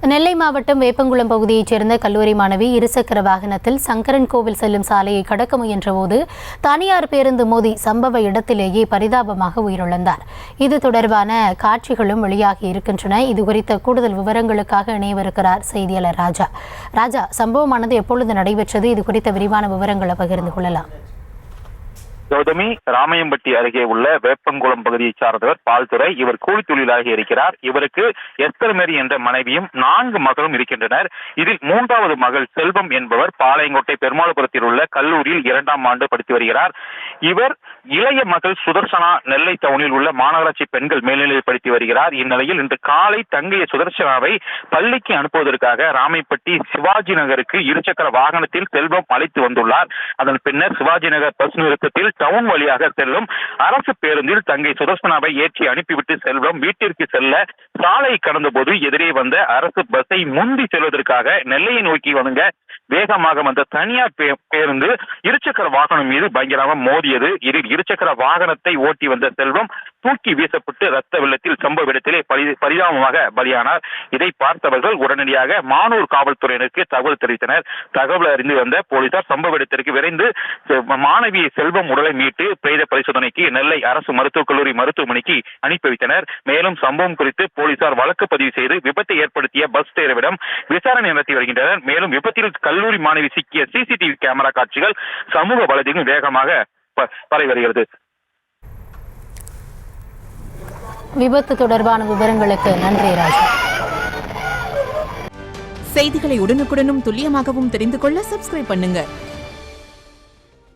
நெல்லை மாவட்டம் வேப்பங்குளம் பகுதியைச் சேர்ந்த கல்லூரி மாணவி இருசக்கர வாகனத்தில் சங்கரன் கோவில் செல்லும் சாலையை கடக்க முயன்றபோது தனியார் பேருந்து மோதி சம்பவ இடத்திலேயே பரிதாபமாக உயிரிழந்தார். இது தொடர்பான காட்சிகளும் வெளியாகி இருக்கின்றன. இதுகுறித்த கூடுதல் விவரங்களுக்காக இணையவிருக்கிறார் செய்தியாளர் ராஜா. சம்பவமானது எப்பொழுது நடைபெற்றது? இது குறித்த விரிவான விவரங்களை பகிர்ந்து கொள்ளலாம். கௌதமி, ராமையம்பட்டி அருகே உள்ள வேப்பங்குளம் பகுதியைச் சார்ந்தவர் பால்துறை. இவர் கூலி தொழிலாகி இருக்கிறார். இவருக்கு எஸ்தர் மேரி என்ற மனைவியும் 4 மகளும் இருக்கின்றனர். இதில் 3வது மகள் செல்வம் என்பவர் பாளையங்கோட்டை பெருமாள்புரத்தில் உள்ள கல்லூரியில் 2ஆம் ஆண்டு படித்து வருகிறார். இவர் இளைய மகள் சுதர்சனா நெல்லை டவுனில் உள்ள மாநகராட்சி பெண்கள் மேல்நிலையில் படித்து வருகிறார். இந்நிலையில் இன்று காலை தங்கைய சுதர்சனாவை பள்ளிக்கு அனுப்புவதற்காக ராமைப்பட்டி சிவாஜி நகருக்கு இருசக்கர வாகனத்தில் செல்வம் அழைத்து வந்துள்ளார். அதன் பின்னர் சிவாஜி நகர் பஸ் நிறுத்தத்தில் டவுன் வழியாக செல்லும் அரசு பேருந்தில் தங்கை சுதர்சனாவை ஏற்றி அனுப்பிவிட்டு செல்வம் வீட்டிற்கு செல்ல சாலை கடந்த போது எதிரே வந்த அரசு பஸ்ஸை முந்தி செல்வதற்காக நெல்லையை நோக்கி வேகமாக வந்த தனியார் பேருந்து இருசக்கர வாகனம் மீது பயங்கரமாக மோதியது. இதில் இருசக்கர வாகனத்தை ஓட்டி வந்த செல்வம் தூக்கி வீசப்பட்டு ரத்த வெள்ளத்தில் சம்பவ இடத்திலே பரிதாபமாக பலியானார். இதை பார்த்தவர்கள் உடனடியாக மானூர் காவல்துறையினருக்கு தகவல் தெரிவித்தனர். தகவல் அறிந்து வந்த போலீசார் சம்பவ இடத்திற்கு விரைந்து மாணவி செல்வம் உடலை மீட்டு பிரேத பரிசோதனைக்கு நெல்லை அரசு மருத்துவக் கல்லூரி மருத்துவமனைக்கு அனுப்பி வைத்தனர். மேலும் சம்பவம் குறித்து போலீசார் வழக்கு பதிவு செய்து விபத்தை ஏற்படுத்திய பஸ் டிரைவரிடம் விசாரணை நடத்தி வருகின்றனர். மேலும் விபத்தில் கல்லூரி மாணவி சிக்கிய சிசிடிவி கேமரா காட்சிகள் சமூக வலைதளத்தில் வேகமாக பரவி வருகிறது. விபத்து தொடர்பான விவரங்களுக்கு நன்றி ராஜா. செய்திகளை உடனுக்குடனும் துல்லியமாகவும் தெரிந்து கொள்ள சப்ஸ்கிரைப் பண்ணுங்க.